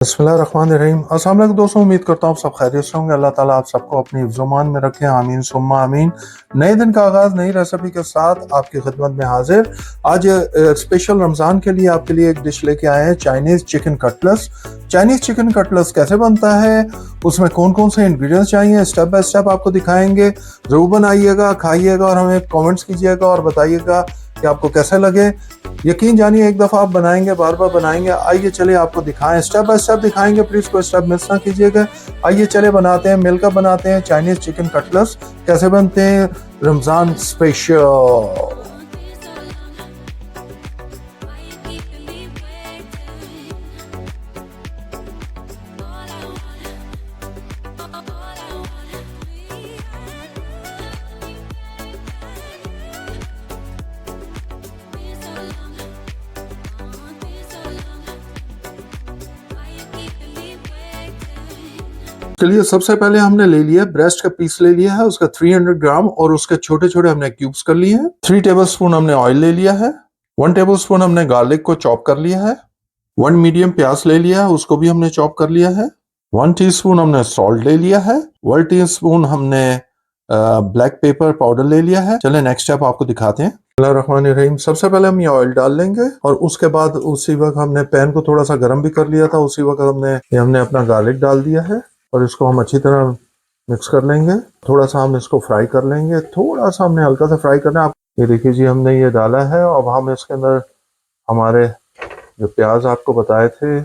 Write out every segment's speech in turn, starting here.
बिस्मिल्लाहिर्रहमानिर्रहीम। अस्सलाम वालेकुम दोस्तों, उम्मीद करता हूँ आप सब खैरियत से होंगे। अल्लाह ताला आप सबको अपनी हिफ्ज़-ओ-मान में रखे, आमीन सुम्मा आमीन। नए दिन का आगाज़ नई रेसिपी के साथ आपकी खिदमत में हाजिर। आज स्पेशल रमज़ान के लिए आपके लिए एक डिश लेके आए हैं, Chinese chicken cutlets. Chinese chicken cutlets कैसे बनता है, उसमें कौन कौन से इंग्रेडिएंट्स चाहिए, स्टेप बाय स्टेप आपको दिखाएंगे। ज़रूर बनाइएगा, खाइएगा और हमें कमेंट्स कीजिएगा और बताइएगा कि आपको कैसे लगे। यकीन जानिए, एक दफ़ा आप बनाएंगे बार बार बनाएंगे। आइए चले आपको दिखाएं, स्टेप बाय स्टेप दिखाएंगे, प्लीज़ कोई स्टेप मिस ना कीजिएगा। आइए चले बनाते हैं, मिलकर बनाते हैं चाइनीज़ चिकन कटलेट्स। कैसे बनते हैं रमज़ान स्पेशल। के लिए सबसे पहले हमने ले लिया ब्रेस्ट का पीस ले लिया है, उसका 300 ग्राम, और उसके छोटे छोटे हमने क्यूब्स कर लिए हैं। 3 टेबलस्पून हमने ऑयल ले लिया है। 1 टेबलस्पून हमने गार्लिक को चॉप कर लिया है। 1 मीडियम प्याज ले लिया है, उसको भी हमने चॉप कर लिया है। 1 टीस्पून हमने सॉल्ट ले लिया है। 1 टीस्पून हमने ब्लैक पेपर पाउडर ले लिया है। चले नेक्स्ट स्टेप आपको दिखाते हैं। बिस्मिल्लाहिर्रहमानिर्रहीम। सबसे पहले हम ये ऑयल डाल लेंगे और उसके बाद उसी वक्त हमने पैन को थोड़ा सा गर्म भी कर लिया था। उसी वक्त हमने अपना गार्लिक डाल दिया है और इसको हम अच्छी तरह मिक्स कर लेंगे। थोड़ा सा हम इसको फ्राई कर लेंगे, थोड़ा सा हमने हल्का सा फ्राई करना है। आप ये देखिए जी, हमने ये डाला है। अब हम इसके अंदर हमारे जो प्याज आपको बताए थे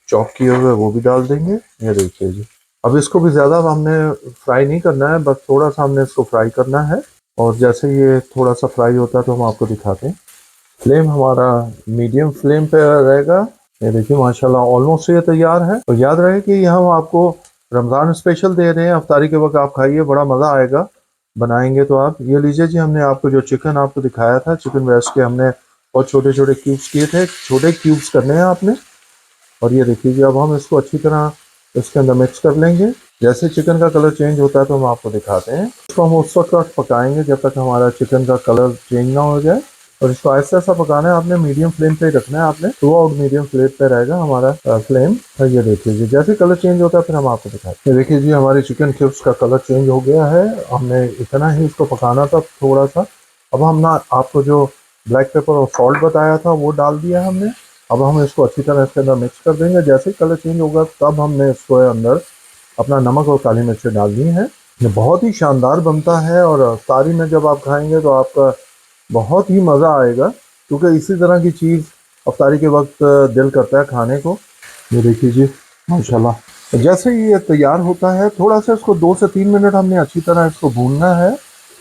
चॉप किए हुए वो भी डाल देंगे। ये देखिए जी, अब इसको भी ज़्यादा हमने फ्राई नहीं करना है, बस थोड़ा सा हमने इसको फ्राई करना है। और जैसे ये थोड़ा सा फ्राई होता है तो हम आपको दिखाते हैं। फ्लेम हमारा मीडियम फ्लेम पे रहेगा। ये देखिए माशाल्लाह ऑलमोस्ट ये तैयार है। और याद रहे कि हम आपको रमज़ान स्पेशल दे रहे हैं, अफ्तारी के वक्त आप खाइए, बड़ा मज़ा आएगा बनाएंगे तो आप। ये लीजिए जी, हमने आपको जो चिकन आपको दिखाया था, चिकन ब्रेस्ट के हमने बहुत छोटे छोटे क्यूब्स किए थे। छोटे क्यूब्स करने हैं आपने। और ये देखिए जी, अब हम इसको अच्छी तरह इसके अंदर मिक्स कर लेंगे। जैसे चिकन का कलर चेंज होता है तो हम आपको दिखाते हैं। इसको हम उस वक्त पकाएंगे जब तक हमारा चिकन का कलर चेंज ना हो जाए। और इसको ऐसा ऐसा पकाना है आपने, मीडियम फ्लेम पे रखना है आपने। थ्रू आउट मीडियम फ्लेम पे रहेगा हमारा फ्लेम। ये देखिए जी, जैसे कलर चेंज होता है फिर हम आपको दिखाते हैं। ये देखिए जी, हमारी चिकन क्यूब्स का कलर चेंज हो गया है। हमने इतना ही इसको पकाना था, थोड़ा सा। अब हम ना आपको जो ब्लैक पेपर और सॉल्ट बताया था वो डाल दिया हमने। अब हम इसको अच्छी तरह इसके अंदर मिक्स कर देंगे। जैसे ही कलर चेंज होगा तब हमने इसको अंदर अपना नमक और काली मिर्च डालनी है। ये बहुत ही शानदार बनता है और इफ्तारी में जब आप खाएंगे तो आपका बहुत ही मज़ा आएगा, क्योंकि इसी तरह की चीज़ इफ्तारी के वक्त दिल करता है खाने को। ये देखिए जी माशाल्लाह। जैसे ही ये तैयार होता है, थोड़ा सा इसको 2 से 3 मिनट हमने अच्छी तरह इसको भूनना है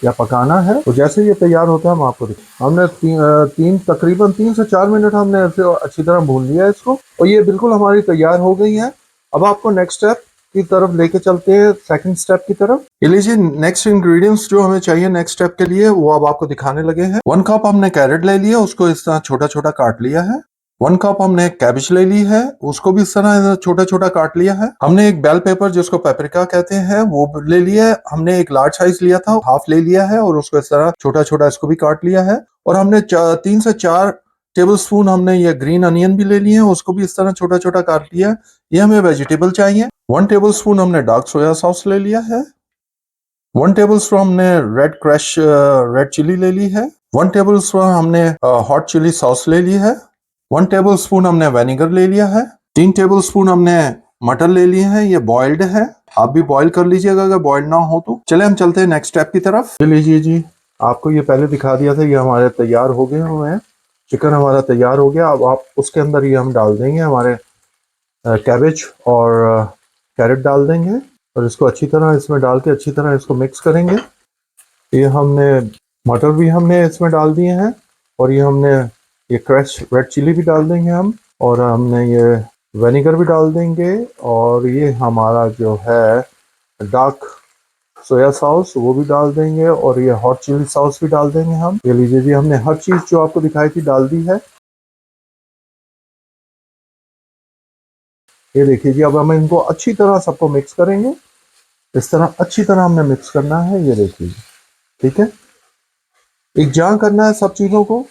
या पकाना है। तो जैसे ये तैयार होता है हम आपको हमने तकरीबन 3 से 4 मिनट हमने ऐसे अच्छी तरह भून लिया है इसको, और ये बिल्कुल हमारी तैयार हो गई है। अब आपको नेक्स्ट स्टेप की तरफ लेके चलते हैं, सेकंड स्टेप की तरफ। ये लीजिए, नेक्स्ट इंग्रेडिएंट्स जो हमें चाहिए नेक्स्ट स्टेप के लिए वो अब आपको दिखाने लगे हैं। 1 कप हमने कैरेट ले लिया, उसको इस तरह छोटा छोटा काट लिया है। 1 कप हमने कैबेज ले ली है, उसको भी इस तरह छोटा छोटा काट लिया है। हमने एक बेल पेपर जिसको पेपरिका कहते हैं वो ले लिया है। हमने एक लार्ज साइज लिया था, हाफ ले लिया है और उसको इस तरह छोटा छोटा इसको भी काट लिया है। और हमने 3 से 4 टेबल स्पून हमने ये ग्रीन अनियन भी ले लिए हैं, उसको भी इस तरह छोटा छोटा काट लिया है। ये हमें वेजिटेबल चाहिए। 1 टेबल स्पून हमने डार्क सोया सॉस ले लिया है। 1 टेबल स्पून हमने रेड चिली ले ली है। 1 टेबल स्पून हमने हॉट चिली सॉस ले ली है। 1 टेबल स्पून हमने वेनेगर ले लिया है। 3 टेबल स्पून हमने मटर ले लिए हैं, ये बॉइल्ड है। आप भी बॉईल कर लीजिएगा अगर बॉइल्ड ना हो तो। चले हम चलते हैं नेक्स्ट स्टेप की तरफ। ये लीजिए जी, आपको ये पहले दिखा दिया था, ये हमारे तैयार हो गए हुए हैं। चिकन हमारा तैयार हो गया। अब आप उसके अंदर ये हम डाल देंगे हमारे कैबेज और कैरेट डाल देंगे और इसको अच्छी तरह इसमें डाल के अच्छी तरह इसको मिक्स करेंगे। ये हमने मटर भी हमने इसमें डाल दिए हैं और ये क्रश रेड चिली भी डाल देंगे हम, और हमने ये विनेगर भी डाल देंगे, और ये हमारा जो है डार्क सोया सॉस वो भी डाल देंगे, और ये हॉट चिली सॉस भी डाल देंगे हम। ये लीजिए जी, हमने हर चीज़ जो आपको दिखाई थी डाल दी है। ये देखिए जी, अब हम इनको अच्छी तरह सबको मिक्स करेंगे। इस तरह अच्छी तरह हमने मिक्स करना है। ये देखिए, ठीक है, एक जान करना है सब चीज़ों को।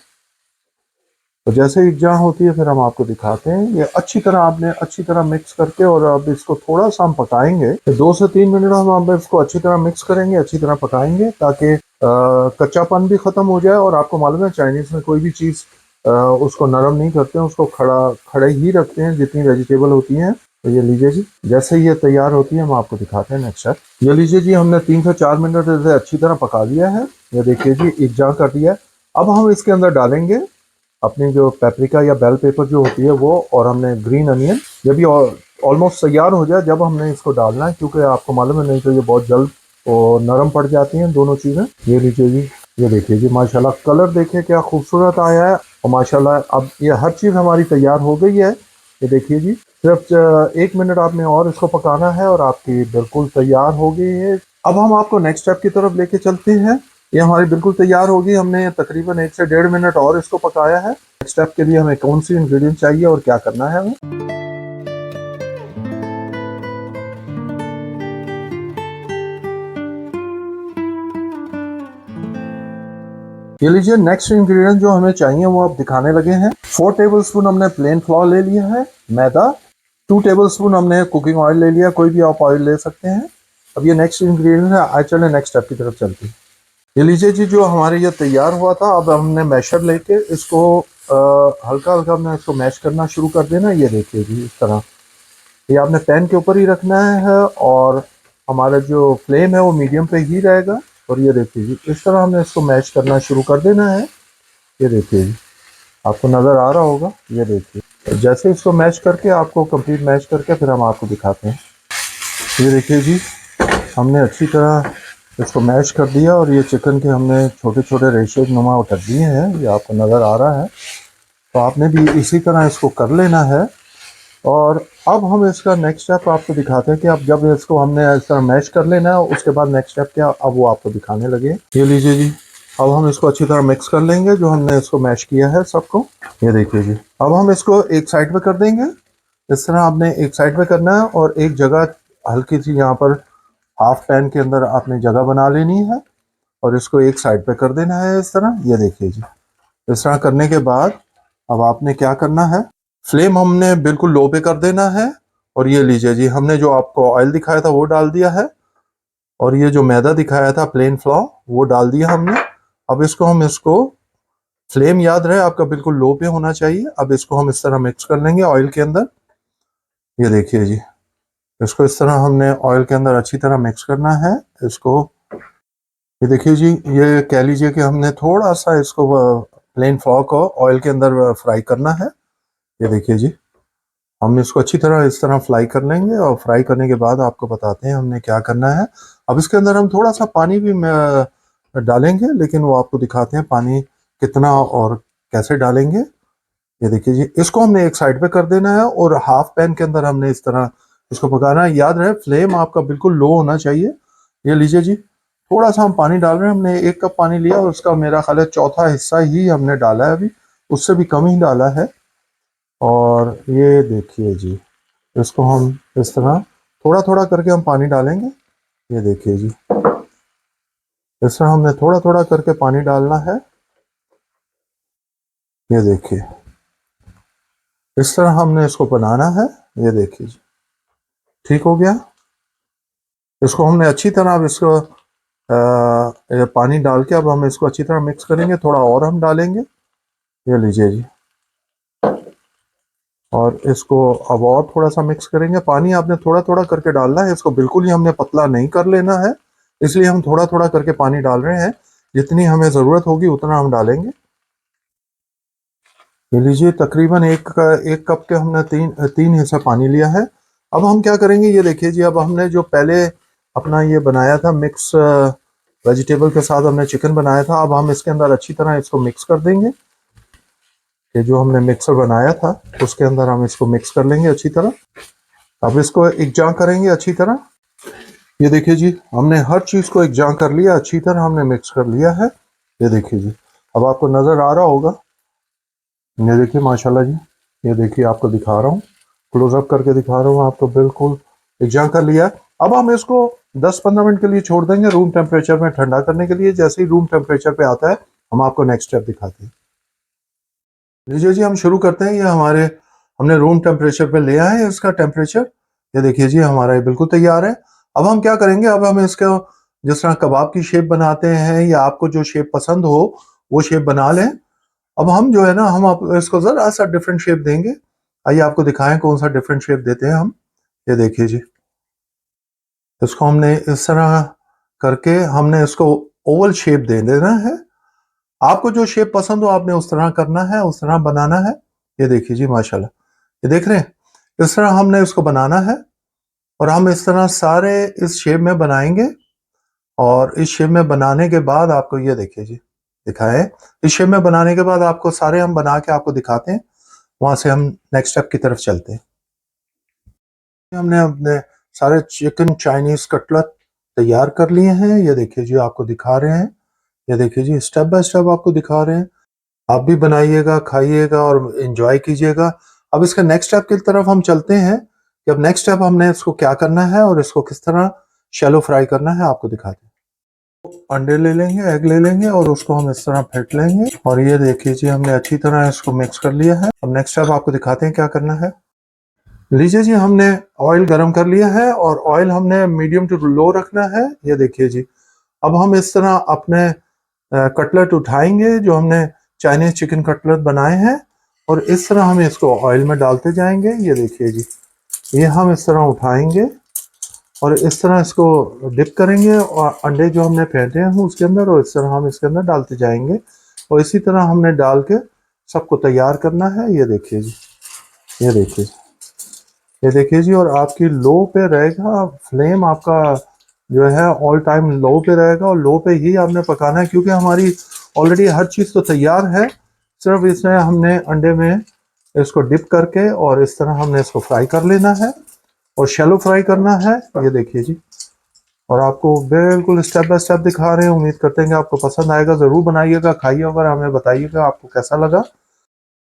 तो जैसे ही जहाँ होती है फिर हम आपको दिखाते हैं। ये अच्छी तरह आपने अच्छी तरह मिक्स करके और अब इसको थोड़ा सा हम पकाएंगे, 2 से 3 मिनट हम इसको अच्छी तरह मिक्स करेंगे, अच्छी तरह पकाएंगे ताकि कच्चापन भी खत्म हो जाए। और आपको मालूम है चाइनीज में कोई भी चीज़ उसको नरम नहीं करते हैं, उसको खड़े ही रखते हैं जितनी वेजिटेबल होती हैं। तो ये लीजिए जी, जैसे ही ये तैयार होती है हम आपको दिखाते हैं नेक्स्ट स्टेप। ये लीजिए जी, हमने 3 से 4 मिनट इसे अच्छी तरह पका लिया है। ये देखिए जी, एकजा कर दिया है। अब हम इसके अंदर डालेंगे अपनी जो पेपरिका या बेल पेपर जो होती है वो, और हमने ग्रीन अनियन। ये भी ऑलमोस्ट तैयार हो जाए जब हमने इसको डालना है, क्योंकि आपको मालूम है नहीं तो ये बहुत जल्द और नरम पड़ जाती हैं दोनों चीज़ें। ये लीजिए जी, ये देखिए जी, माशाल्लाह कलर देखिए क्या खूबसूरत आया है। और माशाल्लाह अब ये हर चीज़ हमारी तैयार हो गई है। ये देखिए जी, सिर्फ 1 मिनट आपने और इसको पकाना है और आपकी बिल्कुल तैयार हो गई है। अब हम आपको नेक्स्ट स्टेप की तरफ लेके चलते हैं। ये हमारी बिल्कुल तैयार होगी। हमने तकरीबन 1 से 1.5 मिनट और इसको पकाया है। नेक्स्ट स्टेप के लिए हमें कौन सी इंग्रेडिएंट चाहिए और क्या करना है हमें। ये लीजिए, नेक्स्ट इंग्रेडिएंट जो हमें चाहिए वो आप दिखाने लगे हैं। 4 टेबलस्पून हमने प्लेन फ्लोर ले लिया है, मैदा। 2 टेबलस्पून हमने कुकिंग ऑयल ले लिया, कोई भी आप ऑयल ले सकते हैं। अब ये नेक्स्ट इंग्रेडिएंट है। आज चले नेक्स्ट स्टेप की तरफ चलते हैं। ये लीजिए जी, जो हमारे ये तैयार हुआ था, अब हमने मैशर लेके इसको हल्का हल्का हमने इसको मैश करना शुरू कर देना। ये देखिए जी, इस तरह ये आपने पैन के ऊपर ही रखना है और हमारा जो फ्लेम है वो मीडियम पे ही रहेगा। और ये देखिए जी, इस तरह हमने इसको मैश करना शुरू कर देना है। ये देखिए जी, आपको नज़र आ रहा होगा। ये देखिए, जैसे इसको मैश करके आपको कंप्लीट मैश करके फिर हम आपको दिखाते हैं। ये देखिए जी, हमने अच्छी तरह इसको मैश कर दिया और ये चिकन के हमने छोटे छोटे रेशे नुमा कर दिए हैं। ये आपको नज़र आ रहा है। तो आपने भी इसी तरह इसको कर लेना है। और अब हम इसका नेक्स्ट स्टेप आपको दिखाते हैं कि अब जब इसको हमने इस तरह मैश कर लेना है उसके बाद नेक्स्ट स्टेप क्या, अब वो आपको दिखाने लगे। ये लीजिए जी, अब हम इसको अच्छी तरह मिक्स कर लेंगे जो हमने इसको मैश किया है सबको। ये देखिए जी, अब हम इसको एक साइड पे कर देंगे। इस तरह आपने एक साइड पे करना है और एक जगह हल्की सी यहाँ पर हाफ पैन के अंदर आपने जगह बना लेनी है और इसको एक साइड पे कर देना है इस तरह। ये देखिए जी, इस तरह करने के बाद अब आपने क्या करना है, फ्लेम हमने बिल्कुल लो पे कर देना है। और ये लीजिए जी, हमने जो आपको ऑयल दिखाया था वो डाल दिया है और ये जो मैदा दिखाया था प्लेन फ्लोर वो डाल दिया हमने। अब इसको फ्लेम याद रहे आपका बिल्कुल लो पे होना चाहिए। अब इसको हम इस तरह मिक्स कर लेंगे ऑयल के अंदर। ये देखिए जी, इसको इस तरह हमने ऑयल के अंदर अच्छी तरह मिक्स करना है इसको। ये देखिए जी, ये कह लीजिए कि हमने थोड़ा सा इसको प्लेन फ्लोर को ऑयल के अंदर फ्राई करना है। ये देखिए जी, हम इसको अच्छी तरह इस तरह फ्राई कर लेंगे और फ्राई करने के बाद आपको बताते हैं हमने क्या करना है। अब इसके अंदर हम थोड़ा सा पानी भी डालेंगे, लेकिन वो आपको दिखाते हैं पानी कितना और कैसे डालेंगे। ये देखिए जी, इसको हमने एक साइड पे कर देना है और हाफ पैन के अंदर हमने इस तरह इसको पकाना है। याद रहे फ्लेम आपका बिल्कुल लो होना चाहिए। ये लीजिए जी, थोड़ा सा हम पानी डाल रहे हैं। हमने 1 कप पानी लिया और उसका मेरा ख्याल है चौथा हिस्सा ही हमने डाला है अभी, उससे भी कम ही डाला है। और ये देखिए जी, इसको हम इस तरह थोड़ा थोड़ा करके हम पानी डालेंगे। ये देखिए जी, इस तरह हमने थोड़ा थोड़ा करके पानी डालना है। ये देखिए, इस तरह हमने इसको बनाना है। ये देखिए जी, ठीक हो गया। इसको हमने अच्छी तरह अब इसको ये पानी डाल के अब हम इसको अच्छी तरह मिक्स करेंगे। थोड़ा और हम डालेंगे। ये लीजिए जी, और इसको अब और थोड़ा सा मिक्स करेंगे। पानी आपने थोड़ा थोड़ा करके डालना है, इसको बिल्कुल ही हमने पतला नहीं कर लेना है, इसलिए हम थोड़ा थोड़ा करके पानी डाल रहे हैं। जितनी हमें ज़रूरत होगी उतना हम डालेंगे। ये लीजिए, तकरीबन एक कप के हमने तीन हिस्सा पानी लिया है। अब हम क्या करेंगे, ये देखिए जी, अब हमने जो पहले अपना ये बनाया था मिक्स वेजिटेबल के साथ हमने चिकन बनाया था, अब हम इसके अंदर अच्छी तरह इसको मिक्स कर देंगे। ये जो हमने मिक्सर बनाया था उसके अंदर हम इसको मिक्स कर लेंगे अच्छी तरह। अब इसको एक जां करेंगे अच्छी तरह। ये देखिए जी, हमने हर चीज़ को एक जां कर लिया, अच्छी तरह हमने मिक्स कर लिया है। ये देखिए जी, अब आपको नज़र आ रहा होगा। ये देखिए माशाल्लाह जी, ये देखिए आपको दिखा रहा हूँ, क्लोजअप करके दिखा रहा हूँ आपको, बिल्कुल एक जां कर लिया। अब हम इसको 10-15 मिनट के लिए छोड़ देंगे रूम टेम्परेचर में ठंडा करने के लिए। जैसे ही रूम टेम्परेचर पे आता है हम आपको नेक्स्ट स्टेप दिखाते हैं। लीजिए जी, हम शुरू करते हैं। ये हमारे हमने रूम टेम्परेचर पे लिया है इसका टेम्परेचर। ये देखिए जी, हमारा ये बिल्कुल तैयार है। अब हम क्या करेंगे, अब हम इसका जिस तरह कबाब की शेप बनाते हैं या आपको जो शेप पसंद हो वो शेप बना लें। अब हम जो है ना, हम आप इसको ज़रा सा डिफरेंट शेप देंगे। आइए आपको दिखाएं कौन सा डिफरेंट शेप देते हैं हम। ये देखिए जी, इसको हमने इस तरह करके हमने इसको ओवल शेप दे देना है। आपको जो शेप पसंद हो आपने उस तरह करना है, उस तरह बनाना है। ये देखिए जी, माशाल्लाह, ये देख रहे हैं, इस तरह हमने इसको बनाना है। और हम इस तरह सारे इस शेप में बनाएंगे। और इस शेप में बनाने के बाद आपको ये देखिए जी, दिखाए, इस शेप में बनाने के बाद आपको सारे हम बना के आपको दिखाते हैं। वहां से हम नेक्स्ट स्टेप की तरफ चलते हैं। हमने अपने सारे चिकन चाइनीज कटलेट तैयार कर लिए हैं। ये देखिए जी, आपको दिखा रहे हैं। ये देखिए जी, स्टेप बाय स्टेप आपको दिखा रहे हैं। आप भी बनाइएगा, खाइएगा और एंजॉय कीजिएगा। अब इसके नेक्स्ट स्टेप की तरफ हम चलते हैं कि अब नेक्स्ट स्टेप हमने इसको क्या करना है और इसको किस तरह शैलो फ्राई करना है, आपको दिखाते हैं। अंडे ले लेंगे, एग ले लेंगे और उसको हम इस तरह फेंट लेंगे। और ये देखिए जी, हमने अच्छी तरह इसको मिक्स कर लिया है। अब नेक्स्ट स्टेप आपको दिखाते हैं क्या करना है। लीजिए जी, हमने ऑयल गरम कर लिया है और ऑयल हमने मीडियम टू लो रखना है। ये देखिए जी, अब हम इस तरह अपने कटलेट उठाएंगे जो हमने चाइनीज चिकन कटलेट बनाए हैं और इस तरह हम इसको ऑयल में डालते जाएंगे। ये देखिए जी, ये हम इस तरह उठाएंगे और इस तरह इसको डिप करेंगे और अंडे जो हमने फेंटे हैं उसके अंदर, और इस तरह हम इसके अंदर डालते जाएंगे। और इसी तरह हमने डाल के सबको तैयार करना है। ये देखिए जी, ये देखिए जी, ये देखिए जी, और आपकी लो पे रहेगा फ्लेम, आपका जो है ऑल टाइम लो पे रहेगा और लो पे ही आपने पकाना है, क्योंकि हमारी ऑलरेडी हर चीज़ तो तैयार है। सिर्फ इसमें हमने अंडे में इसको डिप करके और इस तरह हमने इसको फ्राई कर लेना है और शैलो फ्राई करना है। ये देखिए जी, और आपको बिल्कुल स्टेप बाय स्टेप दिखा रहे हैं। उम्मीद करते हैं कि आपको पसंद आएगा। ज़रूर बनाइएगा, खाइएगा और हमें बताइएगा आपको कैसा लगा।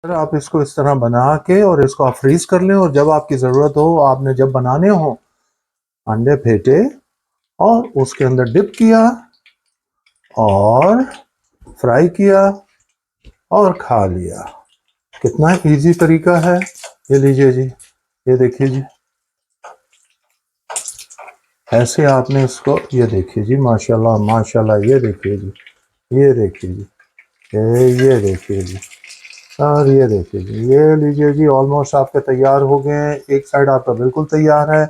आप इसको इस तरह बना के और इसको आप फ्रीज कर लें और जब आपकी ज़रूरत हो, आपने जब बनाने हो, अंडे फेंटे और उसके अंदर डिप किया और फ्राई किया और खा लिया। कितना इजी तरीका है। ये लीजिए जी, ये देखिए जी, ऐसे आपने इसको, ये देखिए जी, माशाल्लाह माशाल्लाह, ये देखिए जी, ये देखिए जी, ये देखिए जी, और ये देखिए जी, ये लीजिए जी, ऑलमोस्ट आपके तैयार हो गए हैं। एक साइड आपका बिल्कुल तैयार है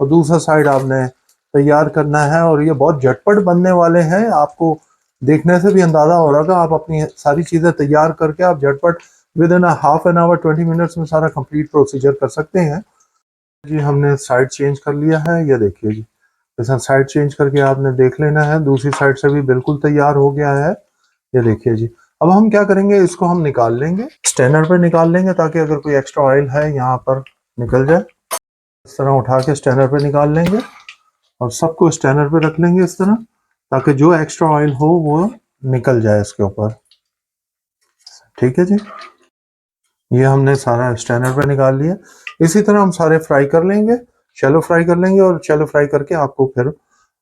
और दूसरा साइड आपने तैयार करना है। और ये बहुत झटपट बनने वाले हैं। आपको देखने से भी अंदाज़ा हो रहा होगा। आप अपनी सारी चीज़ें तैयार करके आप झटपट with in half an hour 20 minutes में सारा कंप्लीट प्रोसीजर कर सकते हैं। जी, हमने साइड चेंज कर लिया है। ये देखिए जी, जैसा साइड चेंज करके आपने देख लेना है। दूसरी साइड से भी बिल्कुल तैयार हो गया है। ये देखिए जी, अब हम क्या करेंगे, इसको हम निकाल लेंगे, स्टैनर पे निकाल लेंगे ताकि अगर कोई एक्स्ट्रा ऑयल है यहाँ पर निकल जाए। इस तरह उठा के स्टैनर पे निकाल लेंगे और सबको स्टैनर पे रख लेंगे इस तरह, ताकि जो एक्स्ट्रा ऑयल हो वो निकल जाए इसके ऊपर। ठीक है जी, ये हमने सारा स्टैनर पे निकाल लिया। इसी तरह हम सारे फ्राई कर लेंगे, शैलो फ्राई कर लेंगे और शैलो फ्राई करके आपको फिर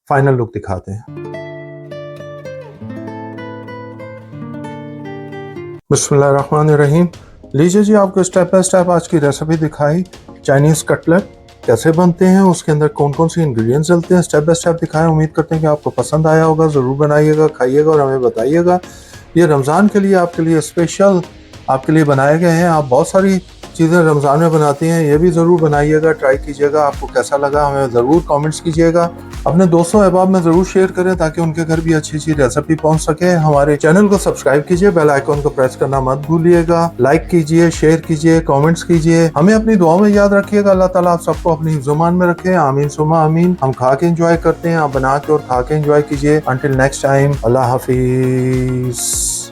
फाइनल लुक दिखाते हैं। बिस्मिल्लाहिर्रहमानिर्रहीम। लीजिए जी, आपको स्टेप बाय स्टेप आज की रेसिपी दिखाई। चाइनीज़ कटलेट कैसे बनते हैं, उसके अंदर कौन कौन सी इंग्रेडिएंट्स डलते हैं, स्टेप बाय स्टेप दिखाएं। उम्मीद करते हैं कि आपको पसंद आया होगा। ज़रूर बनाइएगा, खाइएगा और हमें बताइएगा। ये रमज़ान के लिए आपके लिए स्पेशल आपके लिए बनाए गए हैं। आप बहुत सारी चीज़ें रमज़ान में बनाती हैं, ये भी ज़रूर बनाइएगा, ट्राई कीजिएगा। आपको कैसा लगा हमें ज़रूर कमेंट्स कीजिएगा। अपने दोस्तों अहबाब में ज़रूर शेयर करें ताकि उनके घर भी अच्छी अच्छी रेसिपी पहुंच सके। हमारे चैनल को सब्सक्राइब कीजिए, बेल आइकॉन को प्रेस करना मत भूलिएगा। लाइक कीजिए, शेयर कीजिए, कमेंट्स कीजिए। हमें अपनी दुआओं में याद रखिएगा। अल्लाह ताला आप सबको अपनी ज़ुबान में रखे। आमीन सुमा आमीन। हम खा के एंजॉय करते हैं, आप बना के और खा के एंजॉय कीजिए। अंटिल नेक्स्ट टाइम, अल्लाह हाफिज़।